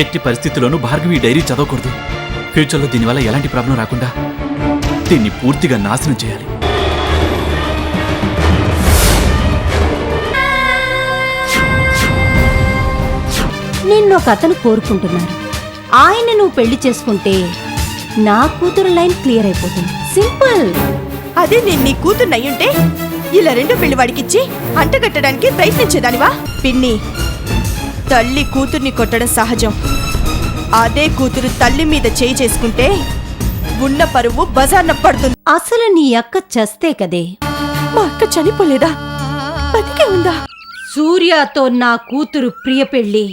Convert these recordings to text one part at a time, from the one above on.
ఎట్టి పరిస్థితుల్లోనూ భార్గవి ఈ డైరీ చదవకూడదు. ఫ్యూచర్లో దీనివల్ల ఎలాంటి ప్రాబ్లం రాకుండా దీన్ని పూర్తిగా నాశనం చేయాలి. నిన్ను ఒక అతను కోరుకుంటున్నాడు. ఆయన నువ్వు పెళ్లి చేసుకుంటే నా కూతురు లైన్ క్లియర్ అయిపోతుంది. సింపుల్. అదే నేను నీ కూతుర్నయ్యుంటే ఇలా రెండో పెళ్లి వాడికిచ్చి అంటగట్టడానికి ప్రయత్నించేదానివా? పిన్ని, తల్లి కూతుర్ని కొట్టడం సహజం. అదే కూతురు తల్లి మీద చేయి చేసుకుంటే ఉన్న పరువు బజార్న పడుతుంది. అసలు నీ అక్క చస్తే కదే. మా అక్క చనిపోలేదా? బతికే ఉందా? సూర్యతో నా కూతురు ప్రియ పెళ్లి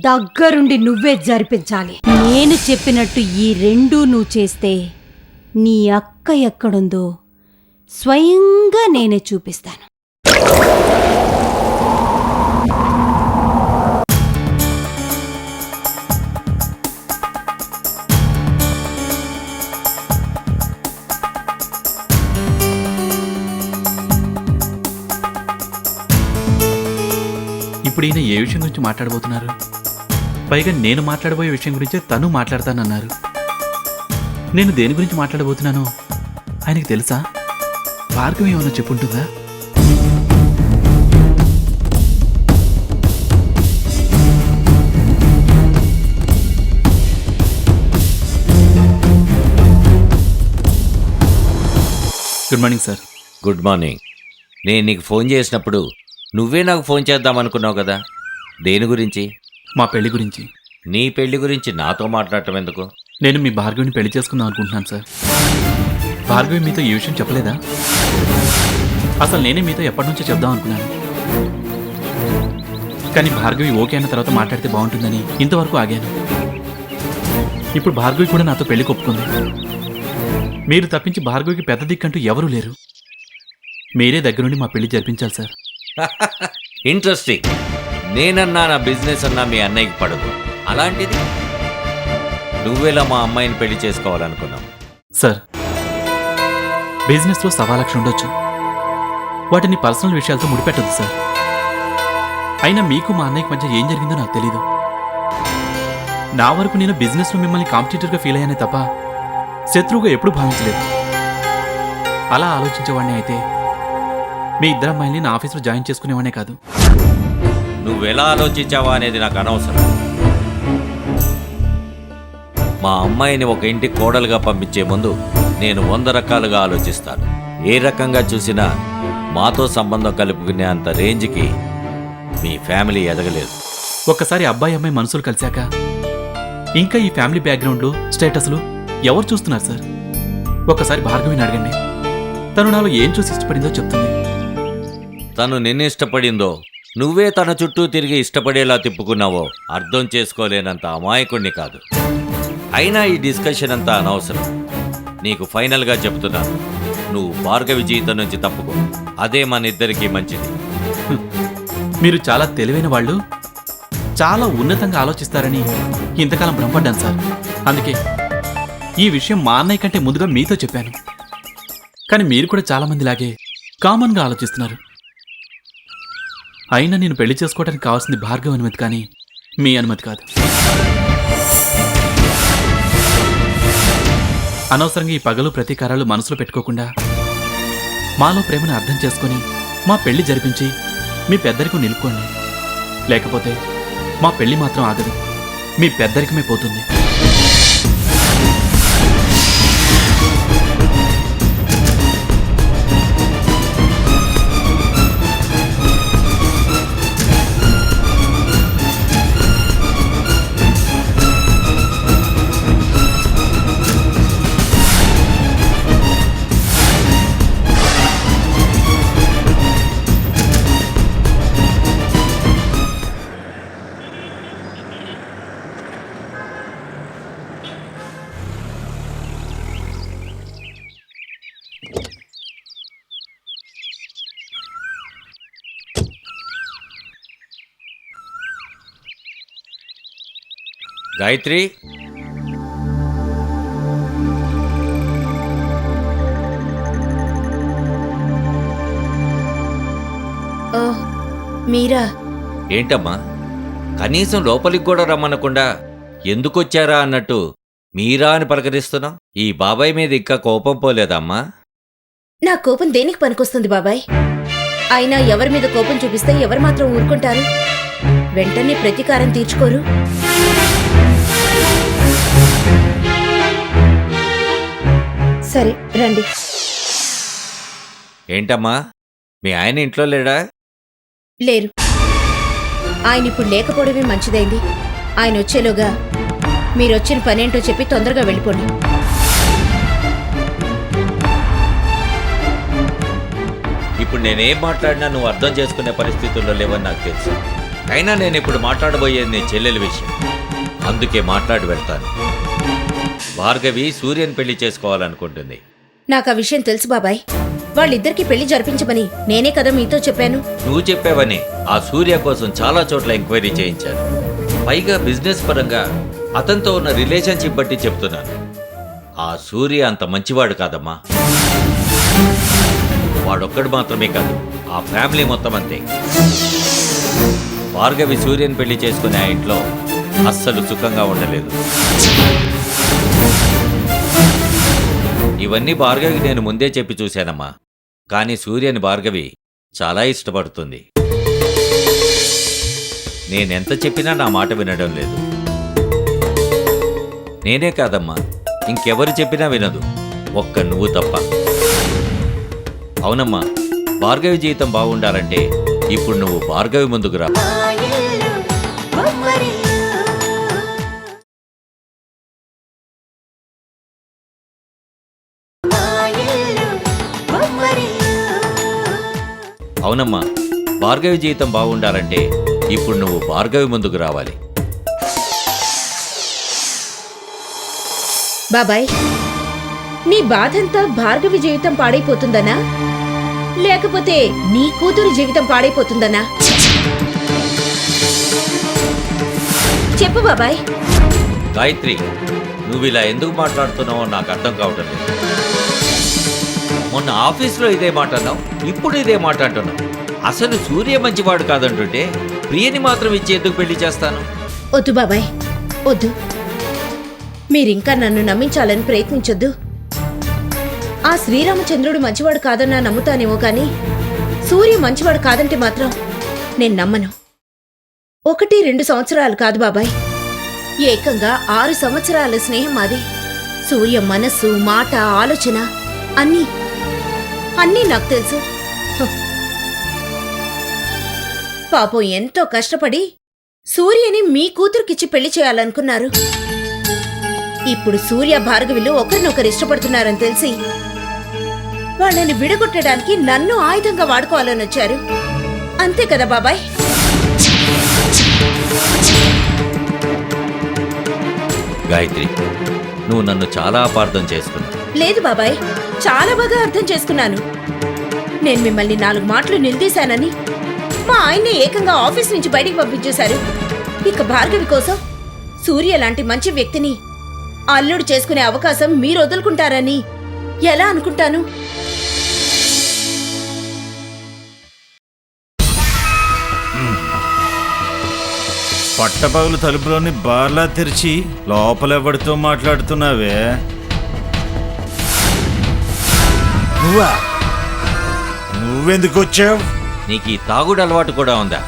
దగ్గరుండి నువ్వే జరిపించాలి. నేను చెప్పినట్టు ఈ రెండూ నువ్వు చేస్తే నీ అక్క ఎక్కడుందో స్వయంగా నేనే చూపిస్తాను. ఇప్పుడు ఈయన ఏ విషయం గురించి మాట్లాడబోతున్నారు? పైగా నేను మాట్లాడబోయే విషయం గురించే తను మాట్లాడతానన్నారు. నేను దేని గురించి మాట్లాడబోతున్నానో ఆయనకి తెలుసా? భార్గవి ఏమన్నా చెప్పుంటుందా? Good morning sir. Good morning. నేను నీకు ఫోన్ చేసినప్పుడు నువ్వే నాకు ఫోన్ చేద్దామనుకున్నావు కదా. దేని గురించి? మా పెళ్లి గురించి. నీ పెళ్లి గురించి నాతో మాట్లాడటం ఎందుకు? నేను మీ భార్గవిని పెళ్లి చేసుకుందాం అనుకుంటున్నాను సార్. భార్గవి మీతో ఈ విషయం చెప్పలేదా? అసలు నేనే మీతో ఎప్పటి నుంచో చెప్దాం అనుకున్నాను. కానీ భార్గవి ఓకే అన్న తర్వాత మాట్లాడితే బాగుంటుందని ఇంతవరకు ఆగాను. ఇప్పుడు భార్గవి కూడా నాతో పెళ్లి కొప్పుకుంది. మీరు తప్పించి భార్గవికి పెద్ద దిక్కంటూ ఎవరూ లేరు. మీరే దగ్గరుండి మా పెళ్లి జరిపించాలి సార్. ఇంట్రెస్టింగ్. నేనన్నా నా బిజినెస్ అన్నా మీ అన్నయ్యకి పడదు. అలాంటిది నువ్వెలా మా అమ్మాయిని పెళ్లి చేసుకోవాలనుకున్నావు? సార్, బిజినెస్లో 1,00,000 ఉండొచ్చు. వాటిని పర్సనల్ విషయాలతో ముడిపెట్టద్దు సార్. అయినా మీకు మా అన్నయ్యకి మధ్య ఏం జరిగిందో నాకు తెలీదు. నా వరకు నేను బిజినెస్లో మిమ్మల్ని కాంపిటీటర్గా ఫీల్ అయ్యానే తప్ప శత్రువుగా ఎప్పుడూ భావించలేదు. అలా ఆలోచించేవాడిని అయితే మీ ఇద్దరు అమ్మాయిల్ని నా ఆఫీస్లో జాయిన్ చేసుకునేవాడే కాదు. నువ్వెలా ఆలోచించావా అనేది నాకు అనవసరం. మా అమ్మాయిని ఒక ఇంటికి కోడలుగా పంపించే ముందు నేను 100 రకాలుగా ఆలోచిస్తాను. ఏ రకంగా చూసినా మాతో సంబంధం కలుపుకునే అంత రేంజ్కి మీ ఫ్యామిలీ ఎదగలేదు. ఒక్కసారి అబ్బాయి అమ్మాయి మనసులు కలిశాక ఇంకా ఈ ఫ్యామిలీ బ్యాక్గ్రౌండ్లు స్టేటస్లు ఎవరు చూస్తున్నారు సార్? ఒక్కసారి భార్గవిని అడగండి. తను నాలో ఏం చూసి ఇష్టపడిందో చెప్తుంది. తను నిన్ను ఇష్టపడిందో నువ్వే తన చుట్టూ తిరిగి ఇష్టపడేలా తిప్పుకున్నావో అర్థం చేసుకోలేనంత అమాయకుణ్ణి కాదు. అయినా ఈ డిస్కషన్ అంతా అనవసరం. నీకు ఫైనల్గా చెప్తున్నాను, నువ్వు భార్గవి జీవితం నుంచి తప్పుకో. అదే మన ఇద్దరికీ మంచిది. మీరు చాలా తెలివైన వాళ్ళు, చాలా ఉన్నతంగా ఆలోచిస్తారని ఇంతకాలం భ్రమపడ్డాను సార్. అందుకే ఈ విషయం మా అన్నయ్య కంటే ముందుగా మీతో చెప్పాను. కానీ మీరు కూడా చాలా మందిలాగే కామన్గా ఆలోచిస్తున్నారు. అయినా నేను పెళ్లి చేసుకోవడానికి కావాల్సింది భార్గవి అనుమతి, కానీ మీ అనుమతి కాదు. అనవసరంగా ఈ పగలు ప్రతీకారాలు మనసులో పెట్టుకోకుండా మాలో ప్రేమను అర్థం చేసుకొని మా పెళ్లి జరిపించి మీ పెద్దరికం నిలుపుకోండి. లేకపోతే మా పెళ్లి మాత్రం ఆగదు, మీ పెద్దరికమే పోతుంది. గాయత్రి, మీరా? ఏంటమ్మా? కనీసం లోపలికి కూడా రమ్మనకుండా ఎందుకొచ్చారా అన్నట్టు మీరా అని పలకరిస్తున్నాం. ఈ బాబాయ్ మీద ఇంకా కోపం పోలేదమ్మా? నా కోపం దేనికి పనికొస్తుంది బాబాయ్? అయినా ఎవరి మీద కోపం చూపిస్తే ఎవరు మాత్రం ఊరుకుంటారు? వెంటనే ప్రతీకారం తీర్చుకోరు. సరే రండి. ఏంటమ్మా, మీ ఆయన ఇంట్లో లేడా? లేరు. ఆయన ఇప్పుడు లేకపోవడమే మంచిదైంది. ఆయన వచ్చేలోగా మీరొచ్చిన పనేంటో చెప్పి తొందరగా వెళ్ళిపోండి. ఇప్పుడు నేనేం మాట్లాడినా నువ్వు అర్థం చేసుకునే పరిస్థితుల్లో లేవని నాకు తెలుసు. అయినా నేను ఇప్పుడు మాట్లాడబోయేది నీ చెల్లెల విషయం. అందుకే మాట్లాడి వెళ్తాను. భార్గవి సూర్యని పెళ్లి చేసుకోవాలనుకుంటుంది. నాకు ఆ విషయం తెలుసు బాబాయ్. వాళ్ళిద్దరికీ పెళ్లి జరిపించమని నేనే కదా మీతో చెప్పాను. నువ్వు చెప్పావని ఆ సూర్య కోసం చాలా చోట్ల ఎంక్వైరీ చేయించాను. పైగా బిజినెస్ పరంగా అతనితో ఉన్న రిలేషన్షిప్ బట్టి చెప్తున్నాను. ఆ సూర్య అంత మంచివాడు కాదమ్మా. వాడొక్కడు మాత్రమే కాదు, ఆ ఫ్యామిలీ మొత్తం అంతే. భార్గవి సూర్యని పెళ్లి చేసుకుని ఆ ఇంట్లో అస్సలు సుఖంగా ఉండలేదు. ఇవన్నీ భార్గవికి నేను ముందే చెప్పి చూశానమ్మా. కానీ సూర్యని భార్గవి చాలా ఇష్టపడుతుంది. నేనెంత చెప్పినా నా మాట వినడం లేదు. నేనే కాదమ్మా, ఇంకెవరు చెప్పినా వినదు, ఒక్క నువ్వు తప్ప. అవునమ్మా, భార్గవి జీవితం బాగుండాలంటే ఇప్పుడు నువ్వు భార్గవి ముందుకు రా. అవునమ్మా, భార్గవి జీవితం బాగుండాలంటే ఇప్పుడు నువ్వు భార్గవి ముందుకు రావాలి. బాబాయ్, నీ బాధంతా భార్గవి జీవితం పాడైపోతుందనా, లేకపోతే నీ కూతురు జీవితం పాడైపోతుందనా? చెప్పు బాబాయ్. గాయత్రి, నువ్వు ఇలా ఎందుకు మాట్లాడుతున్నావో నాకు అర్థం కావటం లేదు. మొన్న ఆఫీస్లో ఇదే మాట అన్నావు, ఇప్పుడు ఇదే మాట్లాడుతున్నావు. అసలు సూర్య మంచివాడు కాదంటుంటే ప్రియని మాత్రం ఇచ్చి ఎందుకు పెళ్లి చేస్తాను? వద్దు బాబాయ్, వద్దు. మీరింకా నన్ను నమ్మించాలని ప్రయత్నించొద్దు. ఆ శ్రీరామచంద్రుడు మంచివాడు కాదన్నా నమ్ముతానేమో కానీ సూర్య మంచివాడు కాదంటే మాత్రం నేను నమ్మను. 1-2 సంవత్సరాలు కాదు బాబాయ్, ఏకంగా 6 సంవత్సరాల స్నేహం మాది. సూర్య మనస్సు, మాట, ఆలోచన అన్నీ నాకు తెలుసు. పాపం ఎంతో కష్టపడి సూర్యని మీ కూతురుకిచ్చి పెళ్లి చేయాలనుకున్నారు. ఇప్పుడు సూర్య భార్గవిలు ఒకరినొకరు ఇష్టపడుతున్నారని తెలిసి వాళ్ళని విడగొట్టడానికి నన్ను ఆయుధంగా వాడుకోవాలని వచ్చారు. అంతే కదా బాబాయ్? గాయత్రి, నువ్వు నన్ను చాలా అపార్థం చేసుకున్నావు. లేదు బాబాయ్, చాలా బాగా అర్థం చేసుకున్నాను. నేను మిమ్మల్ని 4 మాటలు నిలదీశానని మా ఆయన్ని ఏకంగా ఆఫీస్ నుంచి బయటికి పంపించేశారు. ఇక భార్గవి కోసం సూర్య లాంటి మంచి వ్యక్తిని అల్లుడు చేసుకునే అవకాశం మీరు వదులుకుంటారని ఎలా అనుకుంటాను? పట్టపగలు తలుపులోని బార్లా తెరిచి లోపలెవడితో మాట్లాడుతున్నావే? నువ్వా? నువ్వెందుకు వచ్చావు? నీకు ఈ తాగుడు అలవాటు కూడా ఉందా?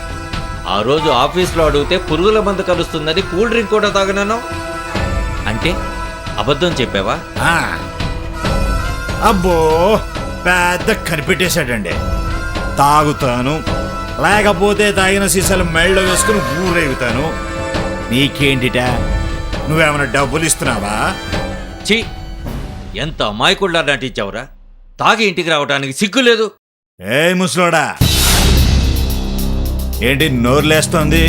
ఆ రోజు ఆఫీస్లో అడిగితే పురుగుల మందు కలుస్తుందని కూల్ డ్రింక్ కూడా తాగనన్నావు. అంటే అబద్ధం చెప్పావా? అబ్బో, పెద్ద కనిపెట్టేశాడండి. తాగుతాను, లేకపోతే తాగిన సీసాలు మెళ్ళలో వేసుకుని ఊరేగుతాను. నీకేంటిటా? నువ్వేమైనా డబ్బులు ఇస్తున్నావా? ఛీ, ఎంత అమాయకుళ్ళ నటించావురా. తాగి ఇంటికి రావడానికి సిగ్గులేదు. ఏ ముసలోడా, ఏంటి నోరులేస్తోంది?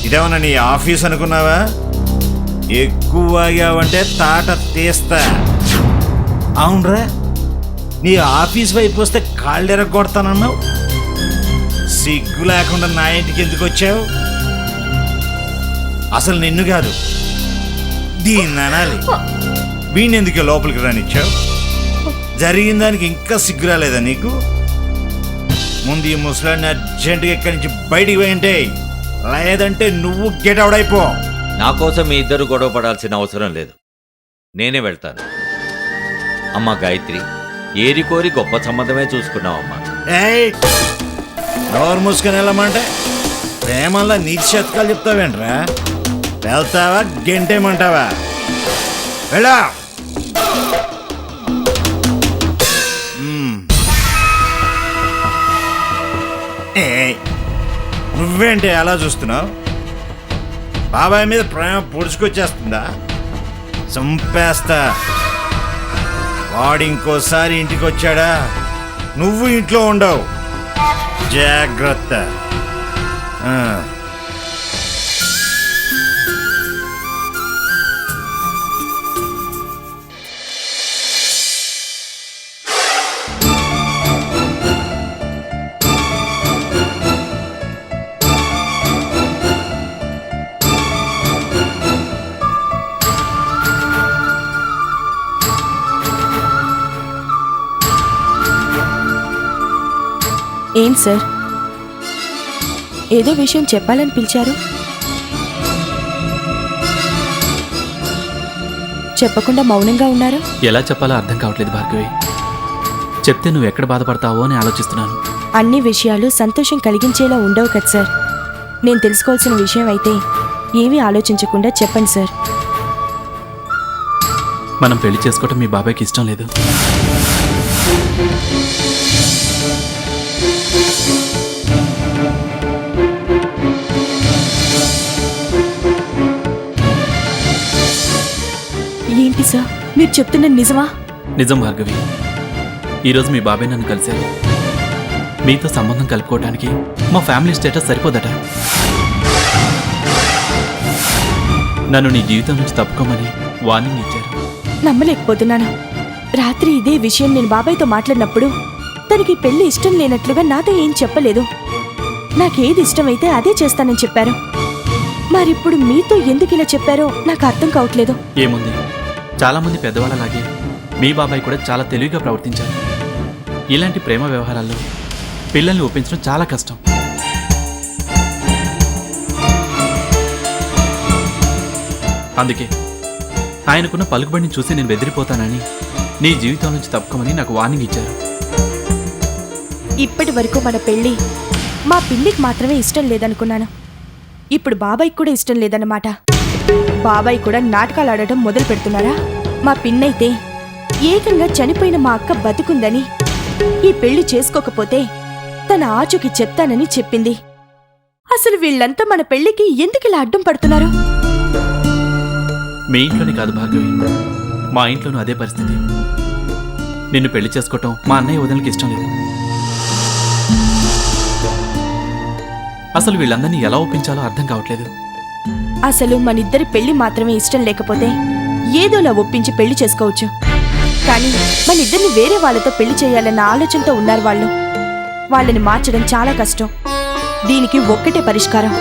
ఇదేమన్నా నీ ఆఫీస్ అనుకున్నావా? ఎక్కువ వాగావంటే తాట తీస్తా. అవునరా, నీ ఆఫీస్ వైపు వస్తే కాళ్ళెరగొడతానన్నావు. సిగ్గు లేకుండా నా ఇంటికి ఎందుకు వచ్చావు? అసలు నిన్ను కాదు, దీన్ని అనాలి. వీణెందుకు లోపలికి రానిచ్చావు? జరిగిన దానికి ఇంకా సిగ్గు రాలేదా నీకు? ముందు ఈ ముసలాన్ని అర్జెంటుగా ఇక్కడి నుంచి బయటికి పోయింటే లేదంటే నువ్వు గెట్ అవుట్ అయిపో. నా కోసం మీ ఇద్దరు గొడవ పడాల్సిన అవసరం లేదు, నేనే వెళ్తాను. అమ్మా గాయత్రి, ఏరి కోరి గొప్ప సంబంధమే చూసుకున్నావమ్మా. ఏయ్, నోరు మూసుకొని వెళ్ళమంటే ప్రేమల్లా నీతి శతకాలు చెప్తావేంట్రా? వెళ్తావా గెంటేమంటావా? వెళ్ళా. నువ్వేంటి అలా చూస్తున్నావు? బాబాయ్ మీద ప్రేమ పొడుచుకొచ్చేస్తుందా? చంపేస్తా. వాడు ఇంకోసారి ఇంటికి వచ్చాడా నువ్వు ఇంట్లో ఉండవు. జాగ్రత్త. ఏం సార్, ఏదో విషయం చెప్పాలని పిలిచారు? చెప్పకుండా మౌనంగా ఉన్నారు. ఎలా చెప్పాలో అర్థం కావట్లేదు భార్గవి. చెప్తే నువ్వు ఎక్కడ బాధపడతావో అని ఆలోచిస్తున్నాను. అన్ని విషయాలు సంతోషం కలిగించేలా ఉండవు కదా సార్. నేను తెలుసుకోవాల్సిన విషయం అయితే ఏమీ ఆలోచించకుండా చెప్పండి సార్. మనం పెళ్లి చేసుకోవటం మీ బాబాయ్కి ఇష్టం లేదు. ఏంటి సార్ మీరు చెప్తున్న నిజమా? నిజం భార్గవి. ఈరోజు మీ బాబాయ్ నన్ను కలిశారు. మీతో సంబంధం కలుపుకోవడానికి మా ఫ్యామిలీ స్టేటస్ సరిపోదట. నన్ను నీ జీవితం నుంచి తప్పుకోమని వార్నింగ్ ఇచ్చారు. నమ్మలేకపోతున్నాను. రాత్రి ఇదే విషయం నేను బాబాయ్తో మాట్లాడినప్పుడు తనకి పెళ్లి ఇష్టం లేనట్లుగా నాతో ఏం చెప్పలేదు. నాకేది ఇష్టమైతే అదే చేస్తానని చెప్పారు. మరిప్పుడు మీతో ఎందుకు ఇలా చెప్పారో నాకు అర్థం కావట్లేదు. ఏముంది, చాలా మంది పెద్దవాళ్ళలాగే మీ బాబాయ్ కూడా చాలా తెలివిగా ప్రవర్తించారు. ఇలాంటి ప్రేమ వ్యవహారాల్లో పిల్లల్ని ఒప్పించడం చాలా కష్టం. అందుకే ఆయనకున్న పలుకుబడిని చూసి నేను బెదిరిపోతానని నీ జీవితం నుంచి తప్పుకోమని నాకు వార్నింగ్ ఇచ్చారు. ఇప్పటి వరకు మన పెళ్లి మా పిన్నికి మాత్రమే ఇష్టం లేదనుకున్నాను. ఇప్పుడు బాబాయ్కి కూడా ఇష్టం లేదన్నమాట. బాబాయ్ కూడా నాటకాలు ఆడటం మొదలు పెడుతున్నారా? మా పిన్నైతే ఏకంగా చనిపోయిన మా అక్క బతుకుందని, ఈ పెళ్లి చేసుకోకపోతే తన ఆచూకి చెప్తానని చెప్పింది. అసలు వీళ్ళంతా మన పెళ్లికి ఎందుకు ఇలా అడ్డం పడుతున్నారు? మీ ఇంట్లోనే కాదు భార్గవి, మా ఇంట్లోనూ అదే పరిస్థితి. నిన్ను పెళ్లి చేసుకోవటం మా అన్నయ్య వదినకి ఇష్టం లేదు. అసలు వీళ్ళందరినీ ఎలా ఒప్పించాలో అర్థం కావట్లేదు. అసలు మనిద్దరి పెళ్లి మాత్రమే ఇష్టం లేకపోతే ఏదోలా ఒప్పించి పెళ్లి చేసుకోవచ్చు. కానీ మనిద్దరిని వేరే వాళ్ళతో పెళ్లి చేయాలన్న ఆలోచనతో ఉన్నారు వాళ్ళు. వాళ్ళని మార్చడం చాలా కష్టం. దీనికి ఒక్కటే పరిష్కారం.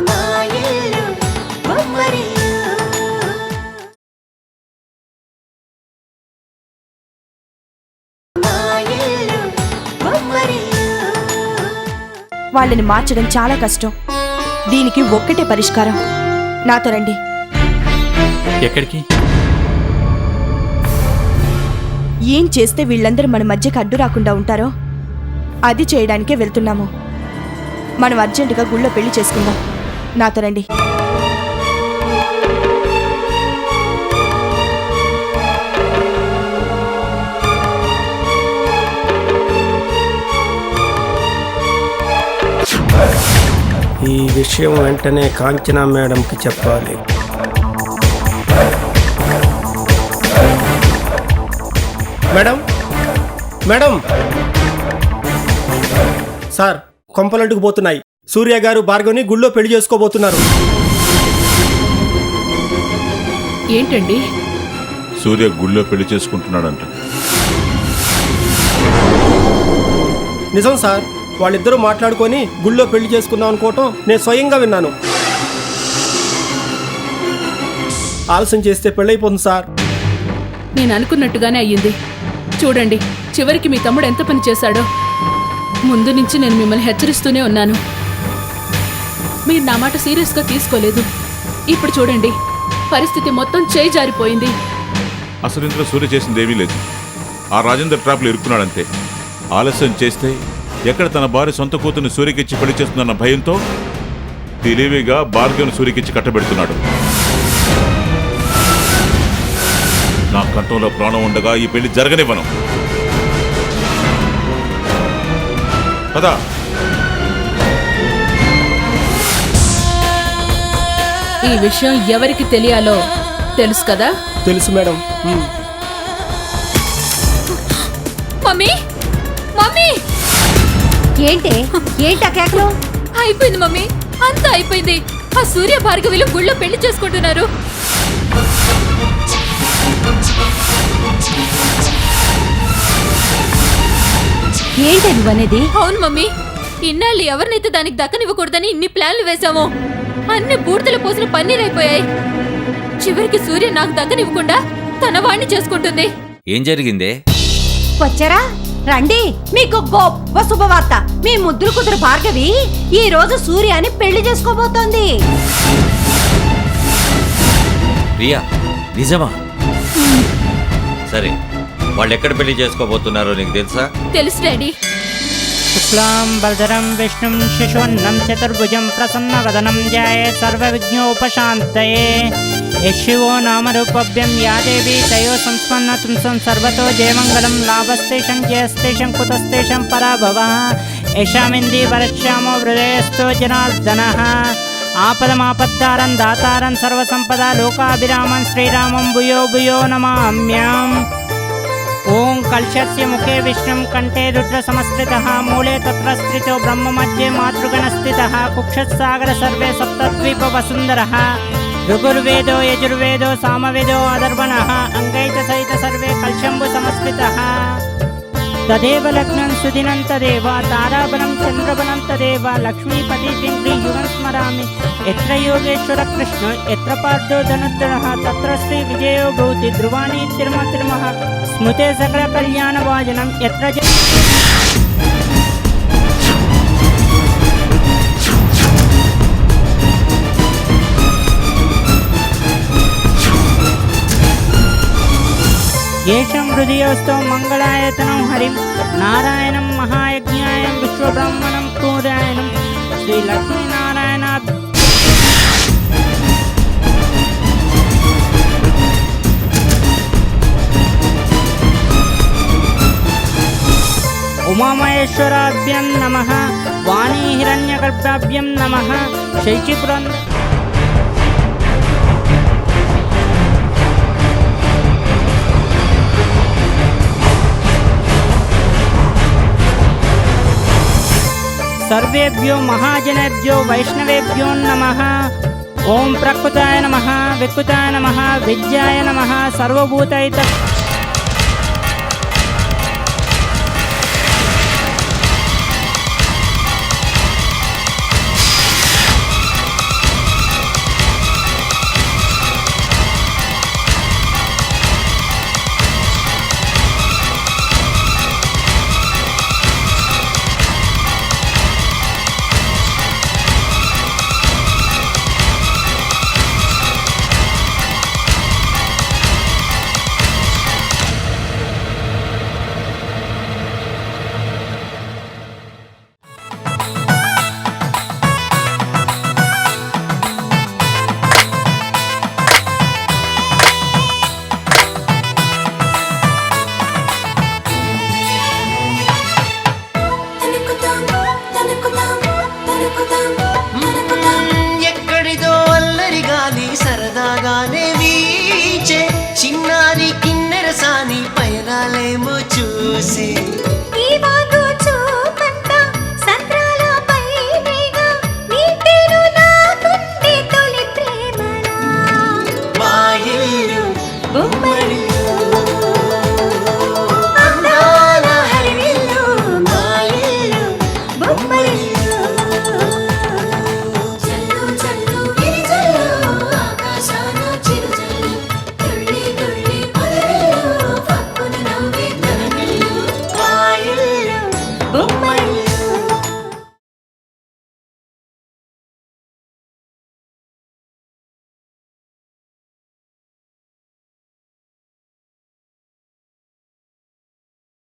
వాళ్ళని మార్చడం చాలా కష్టం. దీనికి ఒక్కటే పరిష్కారం. నాతో రండి. ఎక్కడికి? ఏం చేస్తే వీళ్ళందరూ మన మధ్యకి అడ్డు రాకుండా ఉంటారో అది చేయడానికే వెళ్తున్నాము. మనం అర్జెంటుగా గుళ్ళో పెళ్లి చేసుకుందాం. నాతో రండి. ఈ విషయం వెంటనే కాంచనా మేడంకి చెప్పాలి. మేడం, మేడం, సార్ కొంపలంటుకు పోతున్నాయి. సూర్య గారు భార్గవిని గుళ్ళో పెళ్లి చేసుకోబోతున్నారు. ఏంటండి? సూర్య గుళ్ళో పెళ్లి చేసుకుంటున్నాడంట. నిజం సార్, వాళ్ళిద్దరూ మాట్లాడుకొని గుళ్ళో పెళ్లి చేసుకుందాం అనుకోవటం నేను స్వయంగా విన్నాను. ఆలస్యం చేస్తే పెళ్ళైపోతుంది సార్. నేను అనుకున్నట్టుగానే అయ్యింది. చూడండి, చివరికి మీ తమ్ముడు ఎంత పని చేశాడో. ముందు నుంచి నేను మిమ్మల్ని హెచ్చరిస్తూనే ఉన్నాను. మీరు నా మాట సీరియస్గా తీసుకోలేదు. ఇప్పుడు చూడండి, పరిస్థితి మొత్తం చేయి జారిపోయింది. అసలు ఇంట్లో సూర్య చేసింది ఏమీ లేదు. ఆ రాజేందర్ ట్రాప్లో ఇరుక్కున్నాడంతే. ఆలస్యం చేస్తే ఎక్కడ తన భార్య సొంత కూతుర్ని సూర్యకిచ్చి పెళ్లి చేస్తుందన్న భయంతో తెలివిగా భార్గవ్ని సూర్యకిచ్చి కట్టబెడుతున్నాడు. నా కంఠంలో ప్రాణం ఉండగా ఈ పెళ్లి జరగనివ్వను. పదా. ఈ విషయం ఎవరికి తెలియాలో తెలుసు కదా? తెలుసు మేడం. మమ్మీ మమ్మీ ఏంటా కేకలు? అయిపోయింది మమ్మీ, అంతా అయిపోయింది. ఆ సూర్య భార్గవిలు గుళ్ళో పెళ్లి చేసుకుంటున్నారు. ఏంటి నువ్వనేది? అవును మమ్మీ, ఇన్నాళ్ళు ఎవరినైతే దానికి దక్కనివ్వకూడదని ఇన్ని ప్లాన్లు వేశామో అన్ని బూర్తలు పోసిన పన్నీర్ అయిపోయాయి. చివరికి సూర్య నాకు దక్కనివ్వకుండా తన వాణ్ణి చేసుకుంటుంది. ఏం జరిగిందే? వచ్చారా? రండి, మీకు గొప్ప శుభవార్త. మీ ముద్దులు కుదురు భార్గవి ఈ రోజు సూర్యాని పెళ్లి చేసుకోబోతోంది. ప్రియా, నిజమా? సరే, వాళ్ళు ఎక్కడ పెళ్లి చేసుకోబోతున్నారో నీకు తెలుసా? తెలుసు డాడీ. శుక్లాం వరదరం విష్ణుం శశివర్ణం చతుర్భుజం ప్రసన్నవదనం ధ్యాయే సర్వవిఘ్నోపశాంతయే. యశివో నామరూపభ్యం యా దేవీ తయో సంస్మన్నతుం సర్వతో జయమంగళం. లాభస్తేషం జయస్తేషం కుతస్తేషం పరాభవః. యశామింది వరశ్యామో హృదయస్థో జనార్దనః. ఆపదమాపద్దారం దాతారం సర్వసంపదా లోకాభిరామం శ్రీరామం భూయో భూయో నమామ్యం. ఓం కల్శస్య ముఖే విష్ణుం కంఠే రుద్ర సమస్కృతః. మూలే తత్ర స్థితో బ్రహ్మ మధ్యే మాతృగణ స్థితః. కుక్షసాగర సర్వే సప్తద్వీప వసుందరః. ఋగుర్వేదో యజుర్వేదో సామవేదో అదర్వణః. అంగై చ సహిత సర్వే కల్శంబు సమస్కృతః. తదేవ లగ్నం సుదినం తదేవ తారాబలం చంద్రబలం తదేవ. లక్ష్మీపతి పింగ్రీ యుగం స్మరామి. ఎత్ర యోగేశ్వర కృష్ణ ఎత్ర పార్థో ధనుర్ధరః. తత్ర శ్రీ విజయో భూతి ధ్రువాణి తిరుమ తిరుమః. స్మృతే సకల కళ్యాణ వాజనం ఎత్ర ఏషం హృదయోస్తో మంగళాయతనం హరిం నారాయణం మహాయజ్ఞాయం విశ్వబ్రహ్మణం పూరాయణం శ్రీ లక్ష్మీనారాయణ. ఉమామహేశ్వరాభ్యం నమః. వాణీ హిరణ్యగర్భాభ్యం నమః. శైచిపురం సర్వేభ్యో మహాజనేభ్యో వైష్ణవేభ్యో నమః. ఓం ప్రకృతాయ నమః వికృతాయ నమః విద్యాయ నమః. సర్వభూతైత ఎక్కడిదో అల్లరి గాలి సరదాగానే వీచే చిన్నారి కిన్నెరసాని పయనాలేమో చూసి